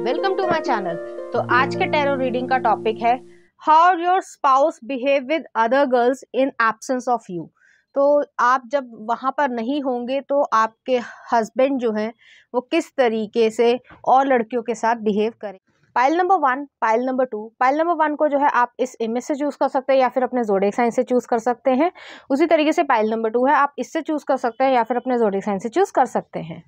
Welcome to my channel. तो आज के टैरो रीडिंग का टॉपिक है how your spouse behave with other girls in absence of you. तो आप जब वहां पर नहीं होंगे तो आपके हस्बैंड जो हैं वो किस तरीके से और लड़कियों के साथ बिहेव करें। Pile number 1, pile number 2। Pile number 1 को जो है आप इस इमेज से चूज कर सकते हैं या फिर अपने ज़ोडिएक साइन से चूज कर सकते हैं। उसी तरीके से पाइल नंबर 2 है, आप इससे चूज कर सकते हैं या फिर अपने ज़ोडिएक साइन से चूज कर सकते हैं।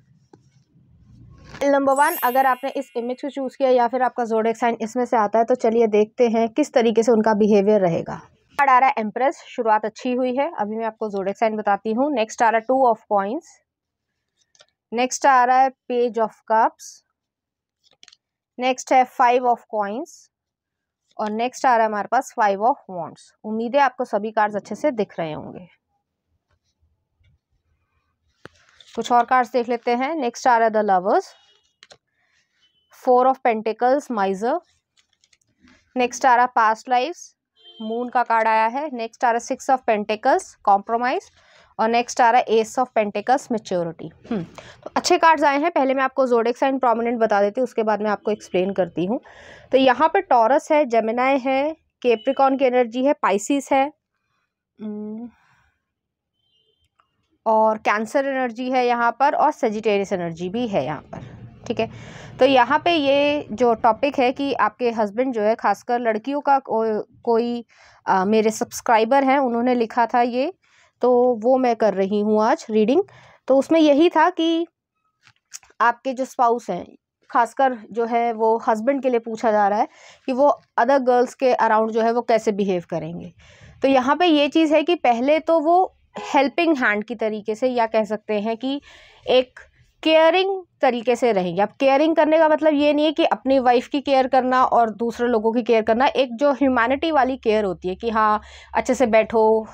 नंबर 1 अगर आपने इस इमेज को चूज किया या फिर आपका ज़ोडिएक साइन इसमें से आता है तो चलिए देखते हैं किस तरीके से उनका बिहेवियर रहेगा। कार्ड आ रहा है एम्प्रेस, शुरुआत अच्छी हुई है। अभी मैं आपको ज़ोडिएक साइन बताती हूँ। नेक्स्ट आ रहा है 2 ऑफ कॉइंस, नेक्स्ट आ रहा है पेज ऑफ कप्स, नेक्स्ट है 5 ऑफ कॉइंस और नेक्स्ट आ रहा है हमारे पास 5 ऑफ वॉन्ड्स। उम्मीद है आपको सभी कार्ड्स अच्छे से दिख रहे होंगे। कुछ और कार्ड्स देख लेते हैं। नेक्स्ट आ रहा है the lovers, 4 of pentacles, miser. Next आ रहा है पास्ट लाइव्स, मून का कार्ड आया है। नेक्स्ट आ रहा है 6 ऑफ पेंटिकल्स, कॉम्प्रोमाइज और नेक्स्ट आ रहा है एस ऑफ पेंटिकल्स, मैच्योरिटी। तो अच्छे कार्ड्स आए हैं। पहले मैं आपको ज़ोडिएक साइन प्रोमिनेंट बता देती हूँ, उसके बाद मैं आपको एक्सप्लेन करती हूँ। तो यहाँ पे टॉरस है, जेमिनाई है, कैप्रिकॉर्न की एनर्जी है, पाइसिस है और कैंसर एनर्जी है यहाँ पर और सेजिटेरियस एनर्जी भी है यहाँ पर। ठीक है, तो यहाँ पे ये जो टॉपिक है कि आपके हस्बैंड जो है, खासकर लड़कियों का कोई मेरे सब्सक्राइबर हैं, उन्होंने लिखा था ये, तो वो मैं कर रही हूँ आज रीडिंग। तो उसमें यही था कि आपके जो स्पाउस हैं, खासकर जो है वो हस्बैंड के लिए पूछा जा रहा है कि वो अदर गर्ल्स के अराउंड जो है वो कैसे बिहेव करेंगे। तो यहाँ पे ये चीज़ है कि पहले तो वो हेल्पिंग हैंड की तरीके से, या कह सकते हैं कि एक केयरिंग तरीके से रहेंगे। अब केयरिंग करने का मतलब ये नहीं है कि अपनी वाइफ की केयर करना और दूसरे लोगों की केयर करना, एक जो ह्यूमैनिटी वाली केयर होती है कि हाँ अच्छे से बैठो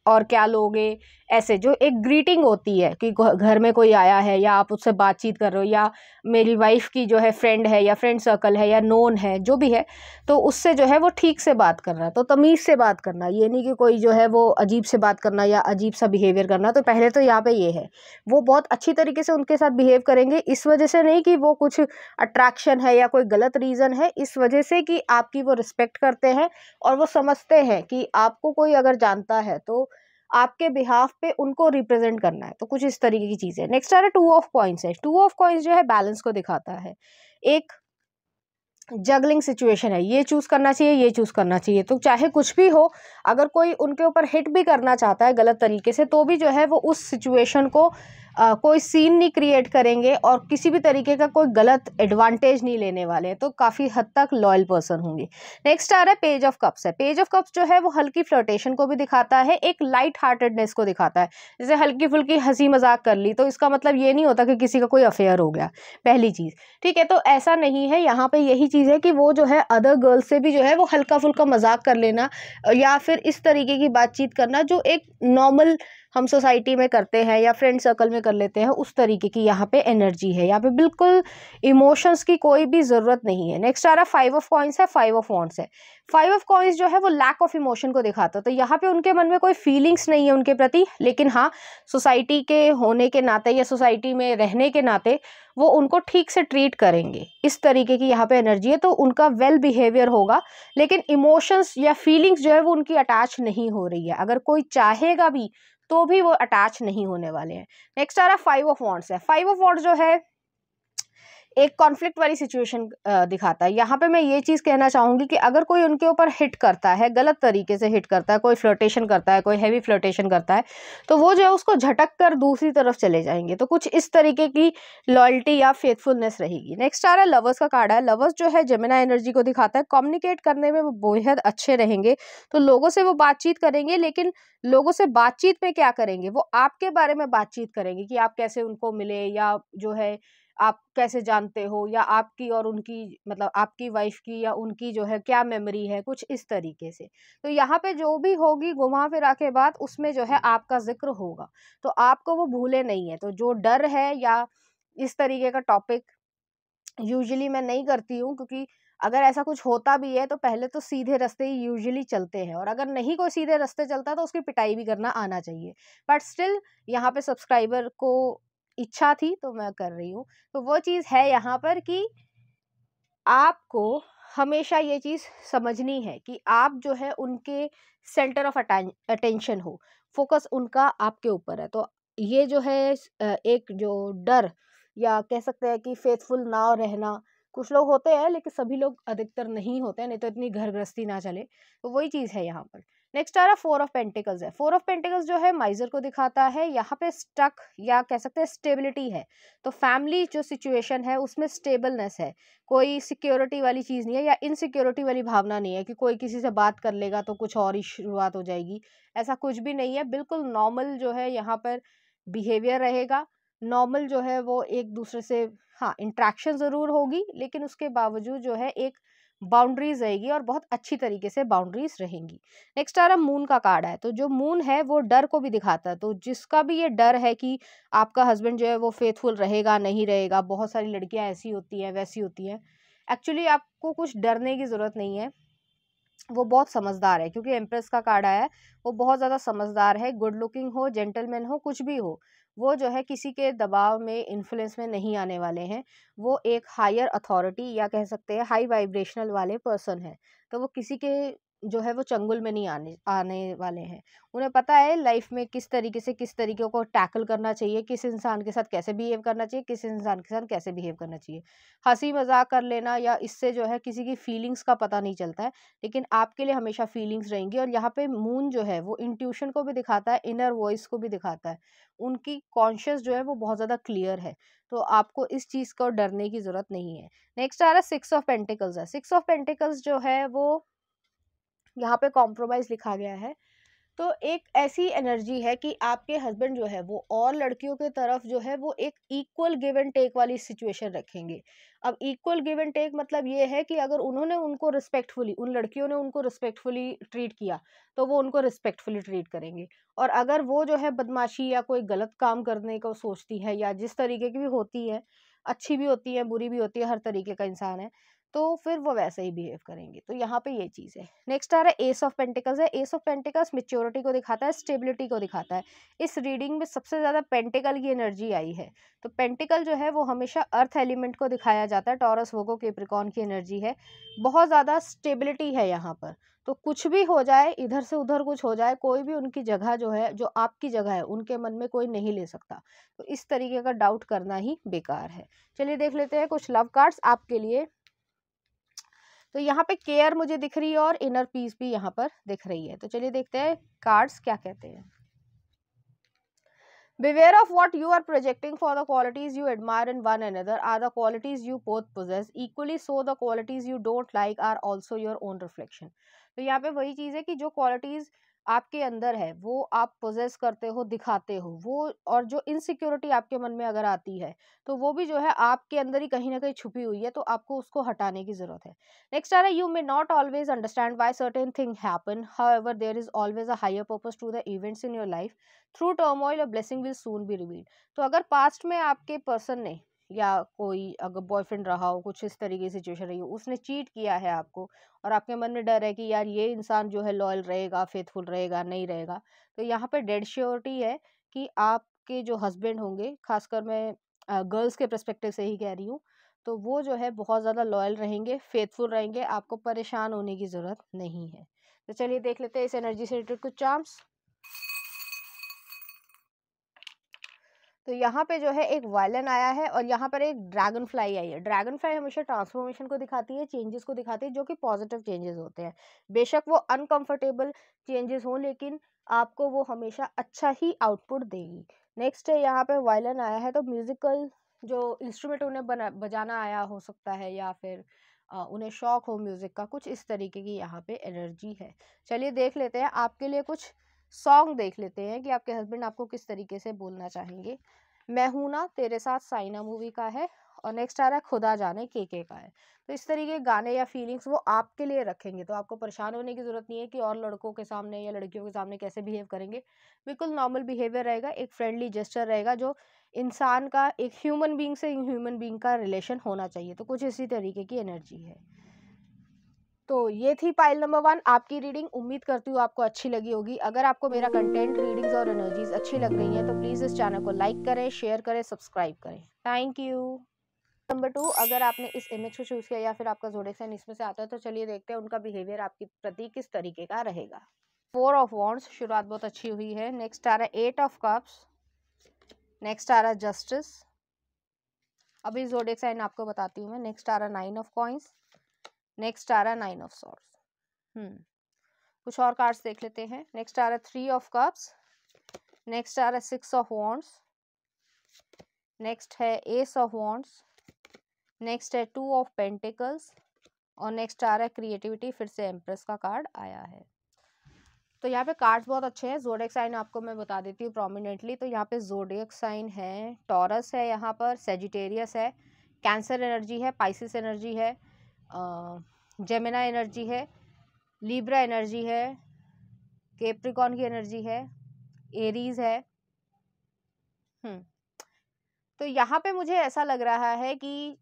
और क्या लोगे, ऐसे जो एक ग्रीटिंग होती है कि घर में कोई आया है या आप उससे बातचीत कर रहे हो, या मेरी वाइफ की जो है फ्रेंड है या फ्रेंड सर्कल है या नोन है जो भी है, तो उससे जो है वो ठीक से बात करना, तो तमीज़ से बात करना। ये नहीं कि कोई जो है वो अजीब से बात करना या अजीब सा बिहेवियर करना। तो पहले तो यहाँ पे ये है, वो बहुत अच्छी तरीके से उनके साथ बिहेव करेंगे। इस वजह से नहीं कि वो कुछ अट्रैक्शन है या कोई गलत रीज़न है, इस वजह से कि आपकी वो रिस्पेक्ट करते हैं और वो समझते हैं कि आपको कोई अगर जानता है तो आपके बिहाफ पे उनको रिप्रेजेंट करना है। तो कुछ इस तरीके की चीज़ है। नेक्स्ट आ रहा है 2 ऑफ कॉइंस है। 2 ऑफ कॉइंस जो है बैलेंस को दिखाता है। एक जगलिंग सिचुएशन है, ये चूज करना चाहिए, ये चूज करना चाहिए। तो चाहे कुछ भी हो, अगर कोई उनके ऊपर हिट भी करना चाहता है गलत तरीके से, तो भी जो है वो उस सिचुएशन को कोई सीन नहीं क्रिएट करेंगे और किसी भी तरीके का कोई गलत एडवांटेज नहीं लेने वाले हैं। तो काफ़ी हद तक लॉयल पर्सन होंगे। नेक्स्ट आ रहा है पेज ऑफ कप्स है। पेज ऑफ कप्स जो है वो हल्की फ्लर्टेशन को भी दिखाता है, एक लाइट हार्टेडनेस को दिखाता है। जैसे हल्की फुल्की हंसी मजाक कर ली, तो इसका मतलब ये नहीं होता कि किसी का कोई अफेयर हो गया, पहली चीज़। ठीक है, तो ऐसा नहीं है। यहाँ पे यही चीज़ है कि वो जो है अदर गर्ल्स से भी जो है वो हल्का फुल्का मजाक कर लेना या फिर इस तरीके की बातचीत करना जो एक नॉर्मल हम सोसाइटी में करते हैं या फ्रेंड सर्कल में कर लेते हैं, उस तरीके की यहाँ पे एनर्जी है। यहाँ पे बिल्कुल इमोशंस की कोई भी ज़रूरत नहीं है। नेक्स्ट आ रहा है 5 ऑफ कॉइंस है, 5 ऑफ वॉन्ड्स है। 5 ऑफ कॉइंस जो है वो लैक ऑफ इमोशन को दिखाता है। तो यहाँ पे उनके मन में कोई फीलिंग्स नहीं है उनके प्रति, लेकिन हाँ सोसाइटी के होने के नाते या सोसाइटी में रहने के नाते वो उनको ठीक से ट्रीट करेंगे, इस तरीके की यहाँ पे एनर्जी है। तो उनका वेल बिहेवियर होगा, लेकिन इमोशंस या फीलिंग्स जो है वो उनकी अटैच नहीं हो रही है। अगर कोई चाहेगा भी तो भी वो अटैच नहीं होने वाले हैं। नेक्स्ट आ रहा है 5 ऑफ वॉन्ड्स है। 5 ऑफ वॉन्ड्स जो है एक कॉन्फ्लिक्ट वाली सिचुएशन दिखाता है। यहाँ पे मैं ये चीज़ कहना चाहूँगी कि अगर कोई उनके ऊपर हिट करता है, गलत तरीके से हिट करता है, कोई फ्लर्टेशन करता है, कोई हैवी फ्लर्टेशन करता है, तो वो जो है उसको झटक कर दूसरी तरफ चले जाएंगे। तो कुछ इस तरीके की लॉयल्टी या फेथफुलनेस रहेगी। नेक्स्ट आ रहा है लवर्स का कार्ड है। लवर्स जो है जेमिनी एनर्जी को दिखाता है। कम्युनिकेट करने में वो बेहद अच्छे रहेंगे। तो लोगों से वो बातचीत करेंगे, लेकिन लोगों से बातचीत में क्या करेंगे, वो आपके बारे में बातचीत करेंगे कि आप कैसे उनको मिले, या जो है आप कैसे जानते हो, या आपकी और उनकी मतलब आपकी वाइफ की या उनकी जो है क्या मेमोरी है, कुछ इस तरीके से। तो यहाँ पे जो भी होगी घुमा फिरा के बात, उसमें जो है आपका जिक्र होगा, तो आपको वो भूले नहीं है। तो जो डर है या इस तरीके का टॉपिक यूजुअली मैं नहीं करती हूँ, क्योंकि अगर ऐसा कुछ होता भी है तो पहले तो सीधे रास्ते ही यूजुअली चलते हैं, और अगर नहीं कोई सीधे रास्ते चलता तो उसकी पिटाई भी करना आना चाहिए। बट स्टिल यहाँ पे सब्सक्राइबर को इच्छा थी तो मैं कर रही हूँ। तो वो चीज़ है यहाँ पर कि आपको हमेशा ये चीज़ समझनी है कि आप जो है उनके सेंटर ऑफ अटेंशन हो, फोकस उनका आपके ऊपर है। तो ये जो है एक जो डर या कह सकते हैं कि फेथफुल ना रहना, कुछ लोग होते हैं लेकिन सभी लोग अधिकतर नहीं होते हैं, नहीं तो इतनी घर गृहस्थी ना चले। तो वही चीज़ है यहाँ पर। नेक्स्ट आ रहा फोर ऑफ पेंटिकल्स है। फोर ऑफ पेंटिकल्स जो है माइजर को दिखाता है, यहाँ पे स्टक या कह सकते हैं स्टेबिलिटी है। तो फैमिली जो सिचुएशन है उसमें स्टेबलनेस है, कोई सिक्योरिटी वाली चीज़ नहीं है या इनसिक्योरिटी वाली भावना नहीं है कि कोई किसी से बात कर लेगा तो कुछ और ही शुरुआत हो जाएगी। ऐसा कुछ भी नहीं है, बिल्कुल नॉर्मल जो है यहाँ पर बिहेवियर रहेगा। नॉर्मल जो है वो एक दूसरे से, हाँ इंट्रैक्शन ज़रूर होगी लेकिन उसके बावजूद जो है एक बाउंड्रीज रहेगी और बहुत अच्छी तरीके से बाउंड्रीज रहेंगी। नेक्स्ट आ रहा मून का कार्ड है। तो जो मून है वो डर को भी दिखाता है। तो जिसका भी ये डर है कि आपका हस्बैंड जो है वो फेथफुल रहेगा नहीं रहेगा, बहुत सारी लड़कियां ऐसी होती हैं वैसी होती हैं, एक्चुअली आपको कुछ डरने की ज़रूरत नहीं है। वो बहुत समझदार है, क्योंकि एम्प्रेस का कार्ड आया है। वो बहुत ज़्यादा समझदार है, गुड लुकिंग हो, जेंटलमैन हो, कुछ भी हो, वो जो है किसी के दबाव में, इन्फ्लुएंस में नहीं आने वाले हैं। वो एक हायर अथॉरिटी या कह सकते हैं हाई वाइब्रेशनल वाले पर्सन है। तो वो किसी के जो है वो चंगुल में नहीं आने आने वाले हैं। उन्हें पता है लाइफ में किस तरीके से किस तरीके को टैकल करना चाहिए, किस इंसान के साथ कैसे बिहेव करना चाहिए, किस इंसान के साथ कैसे बिहेव करना चाहिए। हंसी मजाक कर लेना या इससे जो है किसी की फीलिंग्स का पता नहीं चलता है, लेकिन आपके लिए हमेशा फीलिंग्स रहेंगी। और यहाँ पे मून जो है वो इंट्यूशन को भी दिखाता है, इनर वॉइस को भी दिखाता है। उनकी कॉन्शियस जो है वो बहुत ज़्यादा क्लियर है। तो आपको इस चीज़ को डरने की ज़रूरत नहीं है। नेक्स्ट आ रहा है सिक्स ऑफ पेंटिकल्स है। सिक्स ऑफ पेंटिकल्स जो है वो यहाँ पे कॉम्प्रोमाइज़ लिखा गया है। तो एक ऐसी एनर्जी है कि आपके हस्बैंड जो है वो और लड़कियों के तरफ जो है वो एक इक्वल गिव एंड टेक वाली सिचुएशन रखेंगे। अब इक्वल गिव एंड टेक मतलब ये है कि अगर उन्होंने उनको रिस्पेक्टफुली, उन लड़कियों ने उनको रिस्पेक्टफुली ट्रीट किया तो वो उनको रिस्पेक्टफुली ट्रीट करेंगे। और अगर वो जो है बदमाशी या कोई गलत काम करने को सोचती है या जिस तरीके की भी होती है, अच्छी भी होती है बुरी भी होती है, हर तरीके का इंसान है, तो फिर वो वैसे ही बिहेव करेंगे। तो यहाँ पे ये चीज़ है। नेक्स्ट आ रहा है एस ऑफ पेंटिकल्स है। एस ऑफ पेंटिकल्स मैच्योरिटी को दिखाता है, स्टेबिलिटी को दिखाता है। इस रीडिंग में सबसे ज़्यादा पेंटिकल की एनर्जी आई है। तो पेंटिकल जो है वो हमेशा अर्थ एलिमेंट को दिखाया जाता है। टॉरस वोगो केप्रिकॉन की एनर्जी है, बहुत ज़्यादा स्टेबिलिटी है यहाँ पर। तो कुछ भी हो जाए, इधर से उधर कुछ हो जाए, कोई भी उनकी जगह जो है, जो आपकी जगह है, उनके मन में कोई नहीं ले सकता। तो इस तरीके का डाउट करना ही बेकार है। चलिए देख लेते हैं कुछ लव कार्ड्स आपके लिए। तो यहाँ पे केयर मुझे दिख रही है और इनर पीस भी यहाँ पर दिख रही है। तो चलिए देखते हैं कार्ड्स क्या कहते हैं। Beware of what you are projecting, for the qualities you admire in one another are the qualities you both possess. Equally so, the qualities you don't like are also your own reflection. तो यहाँ पे वही चीज़ है कि जो qualities आपके अंदर है वो आप पोजेस करते हो, दिखाते हो वो, और जो इनसिक्योरिटी आपके मन में अगर आती है तो वो भी जो है आपके अंदर ही कहीं ना कहीं छुपी हुई है, तो आपको उसको हटाने की ज़रूरत है। नेक्स्ट आ रहा है you may not always understand why certain thing happen, however there is always a higher purpose to the events in your life. Through turmoil a blessing will soon be revealed. तो अगर past में आपके person ने या कोई अगर boyfriend रहा हो, कुछ इस तरीके की सिचुएशन रही हो, उसने चीट किया है आपको और आपके मन में डर है कि यार ये इंसान जो है लॉयल रहेगा, फेथफुल रहेगा, नहीं रहेगा, तो यहाँ पे डेड श्योरिटी है कि आपके जो हस्बैंड होंगे, खासकर मैं गर्ल्स के पर्सपेक्टिव से ही कह रही हूँ, तो वो जो है बहुत ज़्यादा लॉयल रहेंगे, फेथफुल रहेंगे, आपको परेशान होने की ज़रूरत नहीं है। तो चलिए देख लेते हैं इस एनर्जी से रिलेटेड कुछ चार्म्स। तो यहाँ पे जो है एक वायलन आया है और यहाँ पर एक ड्रैगन फ्लाई आई है। ड्रैगन फ्लाई हमेशा ट्रांसफॉर्मेशन को दिखाती है, चेंजेस को दिखाती है, जो कि पॉजिटिव चेंजेस होते हैं। बेशक वो अनकंफर्टेबल चेंजेस हों, लेकिन आपको वो हमेशा अच्छा ही आउटपुट देगी। नेक्स्ट है यहाँ पे वायलन आया है, तो म्यूजिकल जो इंस्ट्रूमेंट उन्हें बजाना आया हो सकता है, या फिर उन्हें शौक हो म्यूजिक का, कुछ इस तरीके की यहाँ पे एनर्जी है। चलिए देख लेते हैं आपके लिए कुछ सॉन्ग, देख लेते हैं कि आपके हस्बैंड आपको किस तरीके से बोलना चाहेंगे। मैं हूं ना तेरे साथ साइना मूवी का है, और नेक्स्ट आ रहा है खुदा जाने के का है। तो इस तरीके के गाने या फीलिंग्स वो आपके लिए रखेंगे, तो आपको परेशान होने की ज़रूरत नहीं है कि और लड़कों के सामने या लड़कियों के सामने कैसे बिहेव करेंगे। बिल्कुल नॉर्मल बिहेवियर रहेगा, एक फ्रेंडली जेस्चर रहेगा, जो इंसान का एक ह्यूमन बीइंग से ह्यूमन बीइंग का रिलेशन होना चाहिए। तो कुछ इसी तरीके की एनर्जी है। तो ये थी पाइल नंबर 1 आपकी रीडिंग। उम्मीद करती हूँ आपको अच्छी लगी होगी। अगर आपको मेरा कंटेंट, रीडिंग्स और एनर्जीज अच्छी लग रही हैं तो प्लीज़ इस चैनल को लाइक करें, शेयर करें, सब्सक्राइब करें। Thank you. नंबर 2, अगर आपने इस इमेज को चूज किया या फिर आपका ज़ोडिएक साइन इसमें से आता है, तो चलिए देखते हैं उनका बिहेवियर आपके प्रति किस तरीके का रहेगा। 4 ऑफ वॉन्ड्स, शुरुआत बहुत अच्छी हुई है। नेक्स्ट आ रहा है 8 ऑफ कप्स, नेक्स्ट आ रहा है जस्टिस, अभी ज़ोडिएक साइन आपको बताती हूँ मैं। नेक्स्ट आ रहा है 9 ऑफ कॉइंस, नेक्स्ट आ रहा है 9 ऑफ सॉर्ड्स। कुछ और कार्ड्स देख लेते हैं। नेक्स्ट आ रहा है 3 ऑफ कप्स, नेक्स्ट आ रहा है 6 ऑफ वॉन्ड्स, नेक्स्ट है एस ऑफ वॉन्ड्स, नेक्स्ट है 2 ऑफ पेंटिकल्स और नेक्स्ट आ रहा है क्रिएटिविटी। फिर से एम्प्रेस का कार्ड आया है। तो यहाँ पे कार्ड्स बहुत अच्छे हैं। ज़ोडिएक साइन आपको मैं बता देती हूँ प्रोमिनेंटली। तो यहाँ पे ज़ोडिएक साइन है, टॉरस है, यहाँ पर सेजिटेरियस है, कैंसर एनर्जी है, पाइसिस एनर्जी है, जेमिना एनर्जी है, लिब्रा एनर्जी है, कैप्रिकॉर्न की एनर्जी है, एरीज है। तो यहाँ पे मुझे ऐसा लग रहा है कि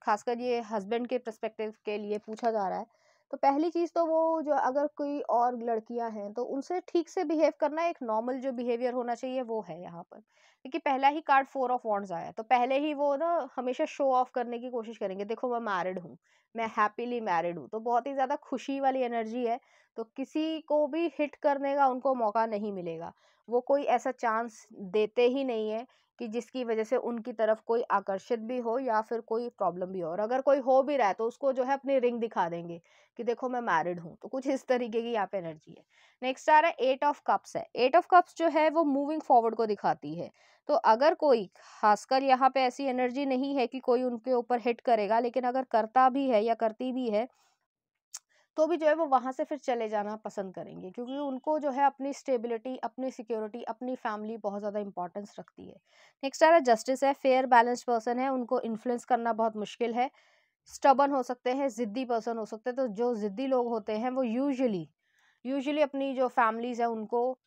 खासकर ये हस्बैंड के पर्सपेक्टिव के लिए पूछा जा रहा है। तो पहली चीज़ तो वो जो अगर कोई और लड़कियां हैं तो उनसे ठीक से बिहेव करना, एक नॉर्मल जो बिहेवियर होना चाहिए वो है यहाँ पर। क्योंकि पहला ही कार्ड 4 ऑफ वॉन्ड्स आया, तो पहले ही वो ना हमेशा शो ऑफ करने की कोशिश करेंगे, देखो मैं मैरिड हूँ, मैं हैप्पीली मैरिड हूँ। तो बहुत ही ज़्यादा खुशी वाली एनर्जी है। तो किसी को भी हिट करने का उनको मौका नहीं मिलेगा। वो कोई ऐसा चांस देते ही नहीं है कि जिसकी वजह से उनकी तरफ कोई आकर्षित भी हो या फिर कोई प्रॉब्लम भी हो। और अगर कोई हो भी रहा है तो उसको जो है अपनी रिंग दिखा देंगे कि देखो मैं मैरिड हूँ। तो कुछ इस तरीके की यहाँ पे एनर्जी है। नेक्स्ट आ रहा है 8 ऑफ कप्स है। 8 ऑफ कप्स जो है वो मूविंग फॉरवर्ड को दिखाती है। तो अगर कोई, खासकर यहाँ पे ऐसी एनर्जी नहीं है कि कोई उनके ऊपर हिट करेगा, लेकिन अगर करता भी है या करती भी है तो भी जो है वो वहाँ से फिर चले जाना पसंद करेंगे, क्योंकि उनको जो है अपनी स्टेबिलिटी, अपनी सिक्योरिटी, अपनी फैमिली बहुत ज़्यादा इंपॉर्टेंस रखती है। नेक्स्ट आ रहा है जस्टिस है। फेयर बैलेंस्ड पर्सन है, उनको इन्फ्लुएंस करना बहुत मुश्किल है। स्टबन हो सकते हैं, ज़िद्दी पर्सन हो सकते हैं। तो जो ज़िद्दी लोग होते हैं वो यूजुअली अपनी जो फैमिलीज़ है उनको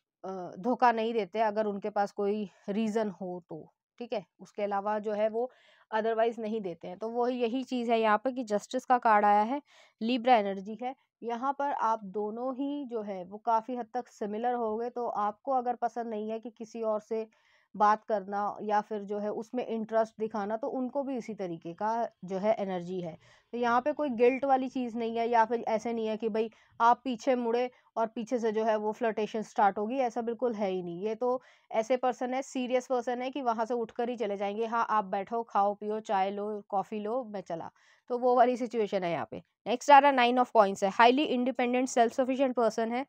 धोखा नहीं देते अगर उनके पास कोई रीज़न हो तो, ठीक है। उसके अलावा जो है वो अदरवाइज नहीं देते हैं। तो वो यही चीज़ है यहाँ पे कि जस्टिस का कार्ड आया है, लिब्रा एनर्जी है। यहाँ पर आप दोनों ही जो है वो काफ़ी हद तक सिमिलर हो गए। तो आपको अगर पसंद नहीं है कि किसी और से बात करना या फिर जो है उसमें इंटरेस्ट दिखाना, तो उनको भी इसी तरीके का जो है एनर्जी है। तो यहाँ पे कोई गिल्ट वाली चीज़ नहीं है, या फिर ऐसे नहीं है कि भाई आप पीछे मुड़े और पीछे से जो है वो फ्लर्टेशन स्टार्ट होगी, ऐसा बिल्कुल है ही नहीं। ये तो ऐसे पर्सन है, सीरियस पर्सन है कि वहाँ से उठकर ही चले जाएंगे, हाँ आप बैठो, खाओ पियो, चाय लो, कॉफ़ी लो, मैं चला। तो वो वाली सिचुएशन है यहाँ पे। नेक्स्ट आ रहा है 9 ऑफ कॉइंस है। Highly independent self sufficient person है।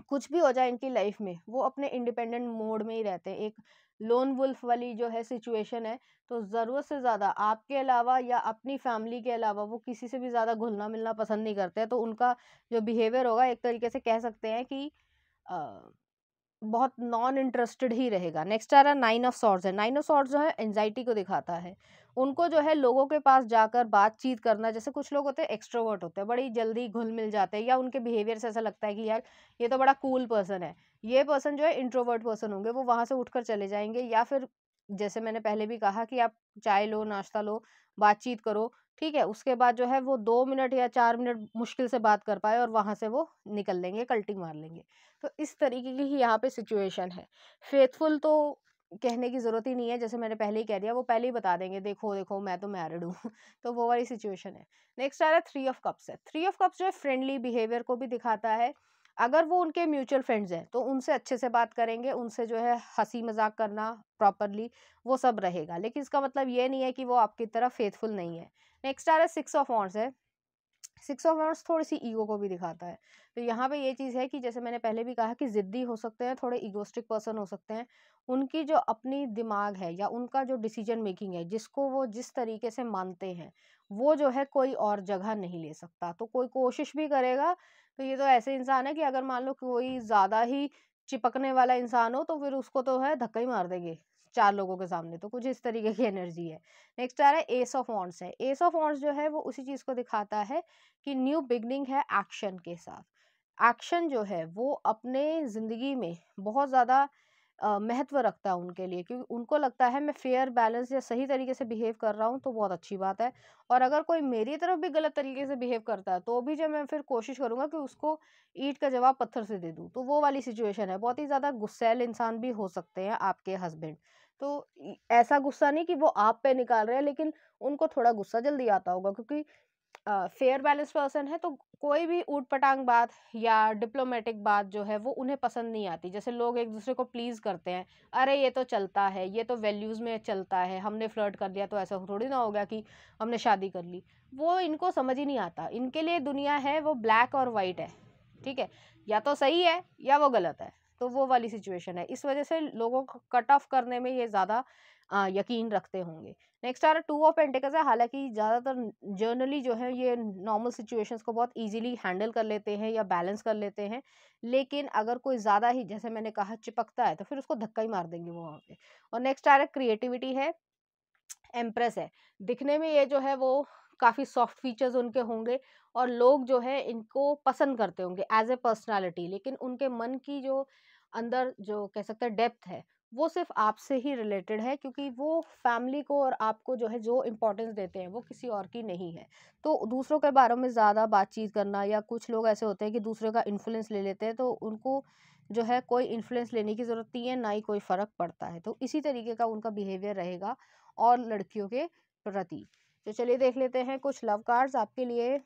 कुछ भी हो जाए इनकी लाइफ में वो अपने इंडिपेंडेंट मोड में ही रहते हैं। एक लोन वुल्फ वाली जो है सिचुएशन है। तो ज़रूरत से ज़्यादा आपके अलावा या अपनी फैमिली के अलावा वो किसी से भी ज़्यादा घुलना मिलना पसंद नहीं करते हैं। तो उनका जो बिहेवियर होगा एक तरीके से कह सकते हैं कि बहुत नॉन इंटरेस्टेड ही रहेगा। नेक्स्ट आ रहा है 9 ऑफ सॉर्ड्स है। 9 ऑफ सॉर्ड्स जो है एंजाइटी को दिखाता है। उनको जो है लोगों के पास जाकर बातचीत करना, जैसे कुछ लोग होते हैं एक्सट्रोवर्ट होते हैं, बड़ी जल्दी घुल मिल जाते हैं, या उनके बिहेवियर से ऐसा लगता है कि यार ये तो बड़ा कूल पर्सन है। ये पर्सन जो है इंट्रोवर्ट पर्सन होंगे, वो वहाँ से उठकर चले जाएंगे। या फिर जैसे मैंने पहले भी कहा कि आप चाय लो, नाश्ता लो, बातचीत करो, ठीक है। उसके बाद जो है वो 2 मिनट या 4 मिनट मुश्किल से बात कर पाए और वहाँ से वो निकल लेंगे, कल्टी मार लेंगे। तो इस तरीके की ही यहाँ पे सिचुएशन है। फेथफुल तो कहने की ज़रूरत ही नहीं है, जैसे मैंने पहले ही कह दिया, वो पहले ही बता देंगे देखो देखो मैं तो मैरिड हूँ। तो वो वाली सिचुएशन है। नेक्स्ट आ रहा है 3 ऑफ कप्स है। 3 ऑफ कप्स जो है फ्रेंडली बिहेवियर को भी दिखाता है। अगर वो उनके म्यूचुअल फ्रेंड्स हैं तो उनसे अच्छे से बात करेंगे, उनसे जो है हंसी मजाक करना प्रॉपरली, वो सब रहेगा। लेकिन इसका मतलब ये नहीं है कि वो आपकी तरफ फेथफुल नहीं है। नेक्स्ट आ रहा है 6 ऑफ वॉन्ड्स है। 6 ऑफ वॉन्ड्स थोड़ी सी ईगो को भी दिखाता है। तो यहाँ पे ये चीज़ है कि जैसे मैंने पहले भी कहा कि ज़िद्दी हो सकते हैं, थोड़े ईगोस्टिक पर्सन हो सकते हैं। उनकी जो अपनी दिमाग है या उनका जो डिसीजन मेकिंग है, जिसको वो जिस तरीके से मानते हैं, वो जो है कोई और जगह नहीं ले सकता। तो कोई कोशिश भी करेगा तो ये तो ऐसे इंसान है कि अगर मान लो कोई ज़्यादा ही चिपकने वाला इंसान हो तो फिर उसको तो है धक्का ही मार देंगे 4 लोगों के सामने। तो कुछ इस तरीके की एनर्जी है। नेक्स्ट आ रहा है एस ऑफ वॉन्ड्स है। एस ऑफ वॉन्ड्स जो है वो उसी चीज़ को दिखाता है कि न्यू बिगनिंग है एक्शन के साथ। एक्शन जो है वो अपने ज़िंदगी में बहुत ज़्यादा महत्व रखता है उनके लिए, क्योंकि उनको लगता है मैं फेयर बैलेंस या सही तरीके से बिहेव कर रहा हूँ तो बहुत अच्छी बात है। और अगर कोई मेरी तरफ भी गलत तरीके से बिहेव करता है तो भी जो मैं फिर कोशिश करूँगा कि उसको ईंट का जवाब पत्थर से दे दूँ। तो वो वाली सिचुएशन है। बहुत ही ज़्यादा गुस्सैल इंसान भी हो सकते हैं आपके हस्बैंड। तो ऐसा गुस्सा नहीं कि वो आप पे निकाल रहे हैं, लेकिन उनको थोड़ा गुस्सा जल्दी आता होगा, क्योंकि फेयर बैलेंस पर्सन है, तो कोई भी ऊट पटांग बात या डिप्लोमेटिक बात जो है वो उन्हें पसंद नहीं आती। जैसे लोग एक दूसरे को प्लीज करते हैं, अरे ये तो चलता है, ये तो वैल्यूज में चलता है, हमने फ्लर्ट कर लिया तो ऐसा थोड़ी ना हो गया कि हमने शादी कर ली। वो इनको समझ ही नहीं आता। इनके लिए दुनिया है वो ब्लैक और वाइट है, ठीक है, या तो सही है या वो गलत है। तो वो वाली सिचुएशन है, इस वजह से लोगों को कट ऑफ करने में ये ज़्यादा यकीन रखते होंगे। नेक्स्ट आ रहा है टू ऑफ पेंटिकल्स है। हालांकि ज़्यादातर जर्नली जो है ये नॉर्मल सिचुएशंस को बहुत इजीली हैंडल कर लेते हैं या बैलेंस कर लेते हैं, लेकिन अगर कोई ज़्यादा ही, जैसे मैंने कहा, चिपकता है तो फिर उसको धक्का ही मार देंगे वो वहाँ पे। और नेक्स्ट आ रहा है क्रिएटिविटी है, एम्प्रेस है। दिखने में ये जो है वो काफ़ी सॉफ्ट फीचर्स उनके होंगे और लोग जो है इनको पसंद करते होंगे एज ए पर्सनालिटी, लेकिन उनके मन की जो अंदर जो कह सकते हैं डेप्थ है वो सिर्फ आपसे ही रिलेटेड है, क्योंकि वो फैमिली को और आपको जो है जो इम्पोर्टेंस देते हैं वो किसी और की नहीं है। तो दूसरों के बारे में ज़्यादा बातचीत करना, या कुछ लोग ऐसे होते हैं कि दूसरे का इन्फ्लुएंस ले लेते हैं, तो उनको जो है कोई इन्फ्लुएंस लेने की ज़रूरत नहीं है, ना ही कोई फ़र्क पड़ता है। तो इसी तरीके का उनका बिहेवियर रहेगा और लड़कियों के प्रति। तो चलिए देख लेते हैं कुछ लव कार्ड्स आपके लिए।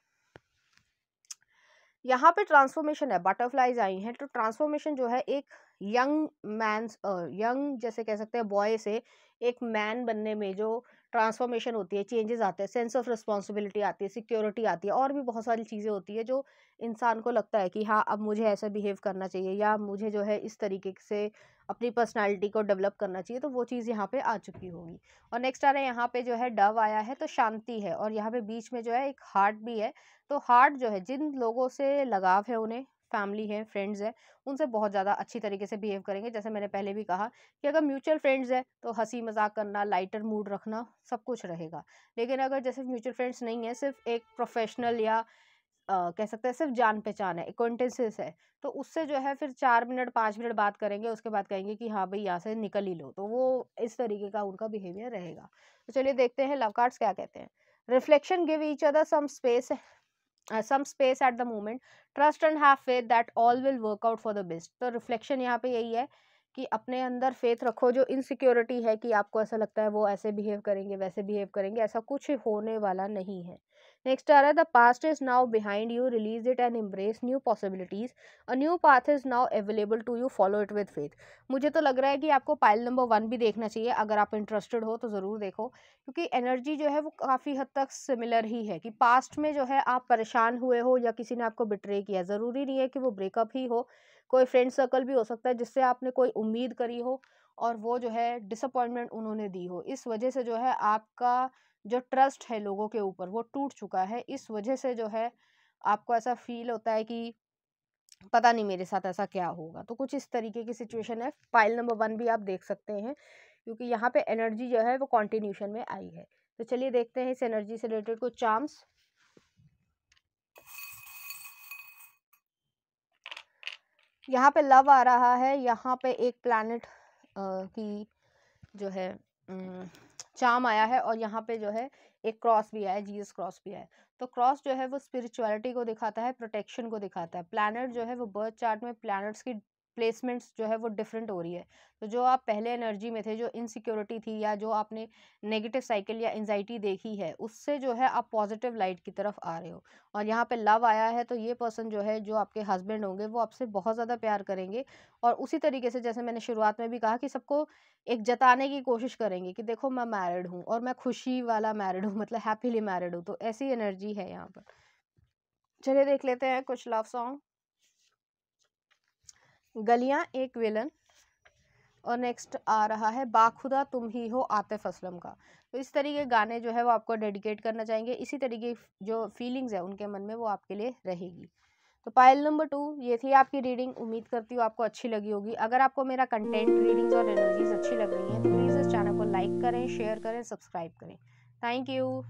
यहाँ पे ट्रांसफॉर्मेशन है, बटरफ्लाइज आई हैं, तो ट्रांसफॉर्मेशन जो है एक यंग मैंस यंग जैसे कह सकते हैं बॉय से एक मैन बनने में जो ट्रांसफॉर्मेशन होती है, चेंजेस आते हैं, सेंस ऑफ रिस्पॉन्सिबिलिटी आती है, सिक्योरिटी आती है, और भी बहुत सारी चीज़ें होती है जो इंसान को लगता है कि हाँ अब मुझे ऐसा बिहेव करना चाहिए, या मुझे जो है इस तरीके से अपनी पर्सनालिटी को डेवलप करना चाहिए। तो वो चीज़ यहाँ पे आ चुकी होगी। और नेक्स्ट आ रहा है यहाँ पे जो है डव आया है, तो शांति है, और यहाँ पे बीच में जो है एक हार्ट भी है। तो हार्ट जो है जिन लोगों से लगाव है, उन्हें फैमिली है, फ्रेंड्स है, उनसे बहुत ज़्यादा अच्छी तरीके से बिहेव करेंगे। जैसे मैंने पहले भी कहा कि अगर म्यूचुअल फ्रेंड्स है तो हंसी मजाक करना, लाइटर मूड रखना, सब कुछ रहेगा। लेकिन अगर जैसे म्यूचुअल फ्रेंड्स नहीं है, सिर्फ एक प्रोफेशनल या कह सकते हैं सिर्फ जान पहचान है, एक्वेंटेंसेस है, तो उससे जो है फिर 4 मिनट 5 मिनट बात करेंगे, उसके बाद कहेंगे कि हाँ भाई यहाँ से निकल ही लो। तो वो इस तरीके का उनका बिहेवियर रहेगा। तो चलिए देखते हैं लव कार्ड्स क्या कहते हैं। Reflection, give each other some space at the moment, trust and have faith that all will work out for the best। तो रिफ्लेक्शन यहाँ पे यही है कि अपने अंदर फेथ रखो। जो इनसिक्योरिटी है कि आपको ऐसा लगता है वो ऐसे बिहेव करेंगे, वैसे बिहेव करेंगे, ऐसा कुछ होने वाला नहीं है। नेक्स्ट आ रहा है the past is now behind you, release it and embrace new possibilities, a new path is now available to you, follow it with faith. मुझे तो लग रहा है कि आपको पाइल नंबर 1 भी देखना चाहिए। अगर आप इंटरेस्टेड हो तो ज़रूर देखो, क्योंकि एनर्जी जो है वो काफ़ी हद तक सिमिलर ही है। कि पास्ट में जो है आप परेशान हुए हो या किसी ने आपको बिट्रे किया, ज़रूरी नहीं है कि वो ब्रेकअप ही हो, कोई फ्रेंड सर्कल भी हो सकता है जिससे आपने कोई उम्मीद करी हो और वो जो है डिसअपॉइंटमेंट उन्होंने दी हो। इस वजह से जो है आपका जो ट्रस्ट है लोगों के ऊपर वो टूट चुका है। इस वजह से जो है आपको ऐसा फील होता है कि पता नहीं मेरे साथ ऐसा क्या होगा। तो कुछ इस तरीके की सिचुएशन है। फाइल नंबर 1 भी आप देख सकते हैं, क्योंकि यहाँ पे एनर्जी जो है वो कॉन्टिन्यूशन में आई है। तो चलिए देखते हैं इस एनर्जी से रिलेटेड कुछ चार्म्स। यहाँ पे लव आ रहा है, यहाँ पे एक प्लैनेट की जो है चार्म आया है, और यहाँ पे जो है एक क्रॉस भी आया है, जीसस क्रॉस भी आया है। तो क्रॉस जो है वो स्पिरिचुअलिटी को दिखाता है, प्रोटेक्शन को दिखाता है। प्लैनेट जो है वो बर्थ चार्ट में प्लैनेट्स की प्लेसमेंट्स जो है वो डिफरेंट हो रही है। तो जो आप पहले एनर्जी में थे, जो इनसिक्योरिटी थी, या जो आपने नेगेटिव साइकिल या एंजाइटी देखी है, उससे जो है आप पॉजिटिव लाइट की तरफ आ रहे हो। और यहाँ पे लव आया है, तो ये पर्सन जो है, जो आपके हस्बैंड होंगे, वो आपसे बहुत ज़्यादा प्यार करेंगे। और उसी तरीके से जैसे मैंने शुरुआत में भी कहा कि सबको एक जताने की कोशिश करेंगे कि देखो मैं मैरिड हूँ, और मैं खुशी वाला मैरिड हूँ, मतलब हैप्पीली मैरिड हूँ। तो ऐसी एनर्जी है यहाँ पर। चलिए देख लेते हैं कुछ लव सॉन्ग। गलियां एक विलन, और नेक्स्ट आ रहा है बाखुदा तुम ही हो, आतिफ असलम का। तो इस तरीके के गाने जो है वो आपको डेडिकेट करना चाहेंगे। इसी तरीके जो फीलिंग्स है उनके मन में वो आपके लिए रहेगी। तो पाइल नंबर 2 ये थी आपकी रीडिंग। उम्मीद करती हूँ आपको अच्छी लगी होगी। अगर आपको मेरा कंटेंट, रीडिंग्स और एनर्जीज अच्छी लग रही हैं तो प्लीज़ इस चैनल को लाइक करें, शेयर करें, सब्सक्राइब करें। Thank you.